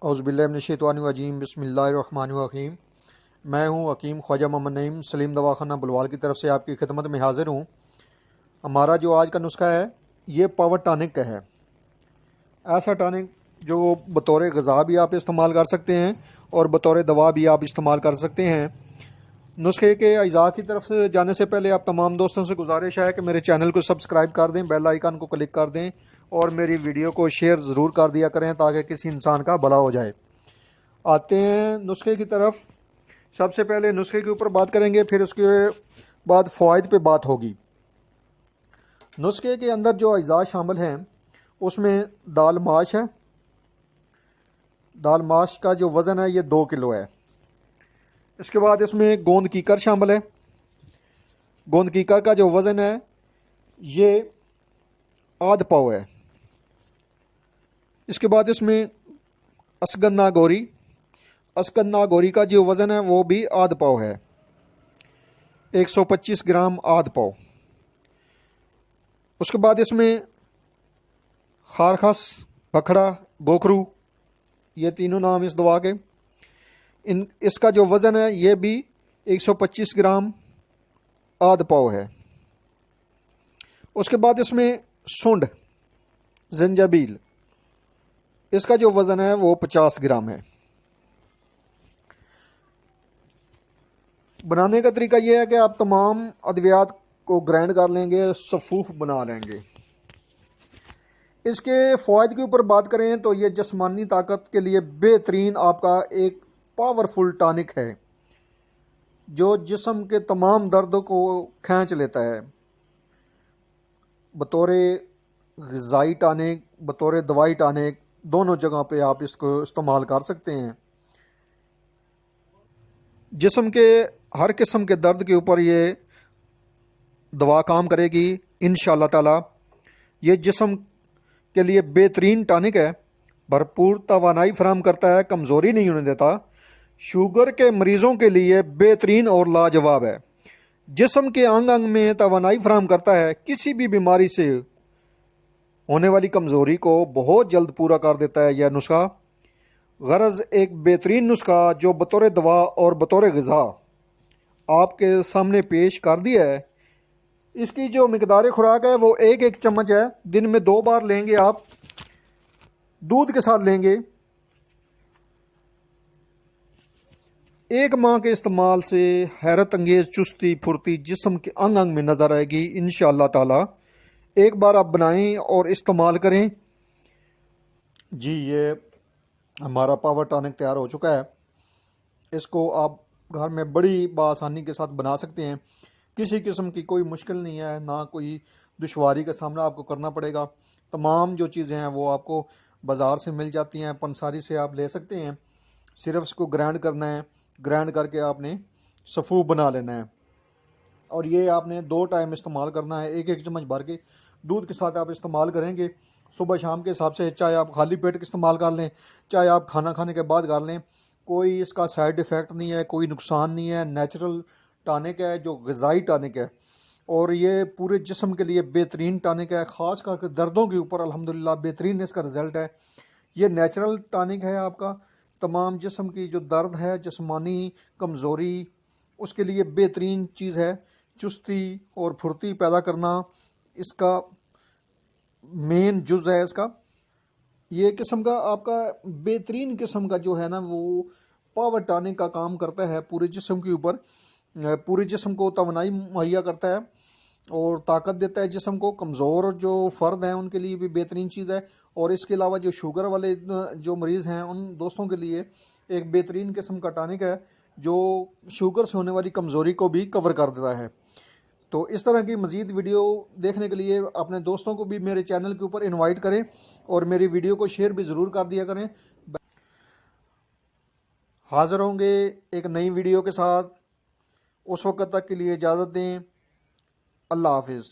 औज़ुबिल्लाहिमिनश्शैतानिर्रजीम बिस्मिल्लाहिर्रहमानिर्रहीम। मैं हूँ हकीम ख्वाजा मोहम्मद नईम सलीम दवाखाना बुलवाल की तरफ से आपकी खिदमत में हाज़िर हूँ। हमारा जो आज का नुस्खा है ये पावर टॉनिक का है। ऐसा टॉनिक जो बतौर ग़िज़ा भी आप इस्तेमाल कर सकते हैं और बतौर दवा भी आप इस्तेमाल कर सकते हैं। नुस्खे के अज़ा की तरफ से जाने से पहले आप तमाम दोस्तों से गुजारिश है कि मेरे चैनल को सब्सक्राइब कर दें, बेल आइकन को क्लिक कर दें और मेरी वीडियो को शेयर ज़रूर कर दिया करें ताकि किसी इंसान का भला हो जाए। आते हैं नुस्खे की तरफ। सबसे पहले नुस्खे के ऊपर बात करेंगे, फिर उसके बाद फ़वाइद पे बात होगी। नुस्खे के अंदर जो अज़ा शामिल हैं उसमें दाल माश है। दाल माश का जो वज़न है ये 2 किलो है। इसके बाद इसमें गोंद कीकर शामिल है। गोंद कीकर का जो वज़न है ये आध पाव है। इसके बाद इसमें असगन्ना गोरी का जो वज़न है वो भी आध पाव है, 125 ग्राम आध पाव। उसके बाद इसमें खारखस, बखड़ा, गोखरू, ये तीनों नाम इस दवा के। इसका जो वज़न है ये भी 125 ग्राम आध पाव है। उसके बाद इसमें सूंड, जंजाबील, इसका जो वज़न है वो 50 ग्राम है। बनाने का तरीका ये है कि आप तमाम अद्वियात को ग्राइंड कर लेंगे, सफ़ूफ बना लेंगे। इसके फ़वाइद के ऊपर बात करें तो ये जिस्मानी ताकत के लिए बेहतरीन आपका एक पावरफुल टॉनिक है जो जिस्म के तमाम दर्दों को खींच लेता है। बतौर ग़िज़ाई टॉनिक, बतौर दवाई टॉनिक, दोनों जगह पे आप इसको इस्तेमाल कर सकते हैं। जिस्म के हर किस्म के दर्द के ऊपर ये दवा काम करेगी इंशाअल्लाह ताला। ये जिस्म के लिए बेहतरीन टॉनिक है, भरपूर तवानाई फराहम करता है, कमज़ोरी नहीं होने देता। शुगर के मरीज़ों के लिए बेहतरीन और लाजवाब है। जिस्म के अंग अंग में तवानाई फराहम करता है, किसी भी बीमारी से होने वाली कमज़ोरी को बहुत जल्द पूरा कर देता है यह नुस्खा। गरज एक बेहतरीन नुस्खा जो बतौर दवा और बतौर ग़िज़ा आपके सामने पेश कर दिया है। इसकी जो मिकदार खुराक है वो 1-1 चम्मच है। दिन में 2 बार लेंगे आप, दूध के साथ लेंगे। 1 माह के इस्तेमाल से हैरत अंगेज़ चुस्ती फुर्ती जिस्म के अंग अंग में नज़र आएगी इंशाअल्लाह ताला। एक बार आप बनाएं और इस्तेमाल करें। जी, ये हमारा पावर टॉनिक तैयार हो चुका है। इसको आप घर में बड़ी बासानी के साथ बना सकते हैं। किसी किस्म की कोई मुश्किल नहीं है, ना कोई दुश्वारी का सामना आपको करना पड़ेगा। तमाम जो चीज़ें हैं वो आपको बाज़ार से मिल जाती हैं, पंसारी से आप ले सकते हैं। सिर्फ इसको ग्राइंड करना है, ग्राइंड करके आपने सफ़ूफ बना लेना है और ये आपने 2 टाइम इस्तेमाल करना है। 1-1 चम्मच भर के दूध के साथ आप इस्तेमाल करेंगे सुबह शाम के हिसाब से। चाहे आप खाली पेट इस्तेमाल कर लें, चाहे आप खाना खाने के बाद कर लें, कोई इसका साइड इफ़ेक्ट नहीं है, कोई नुकसान नहीं है। नेचुरल टॉनिक है जो ग़िज़ाई टॉनिक है और ये पूरे जिस्म के लिए बेहतरीन टॉनिक है। ख़ास करके दर्दों के ऊपर अल्हम्दुलिल्लाह बेहतरीन इसका रिज़ल्ट है। ये नेचुरल टॉनिक है आपका तमाम जिस्म की जो दर्द है, जिस्मानी कमज़ोरी, उसके लिए बेहतरीन चीज़ है। चुस्ती और फुर्ती पैदा करना इसका मेन जुज़ है। इसका ये किस्म का आपका बेहतरीन किस्म का जो है ना वो पावर टॉनिक का काम करता है पूरे जिस्म के ऊपर। पूरे जिस्म को तवानाई मुहैया करता है और ताकत देता है जिस्म को। कमज़ोर जो फ़र्द हैं उनके लिए भी बेहतरीन चीज़ है और इसके अलावा जो शुगर वाले जो मरीज़ हैं उन दोस्तों के लिए एक बेहतरीन किस्म का टॉनिक है जो शुगर से होने वाली कमज़ोरी को भी कवर कर देता है। तो इस तरह की मज़ीद वीडियो देखने के लिए अपने दोस्तों को भी मेरे चैनल के ऊपर इनवाइट करें और मेरी वीडियो को शेयर भी ज़रूर कर दिया करें। हाज़िर होंगे एक नई वीडियो के साथ। उस वक़्त तक के लिए इजाज़त दें। अल्लाह हाफ़िज़।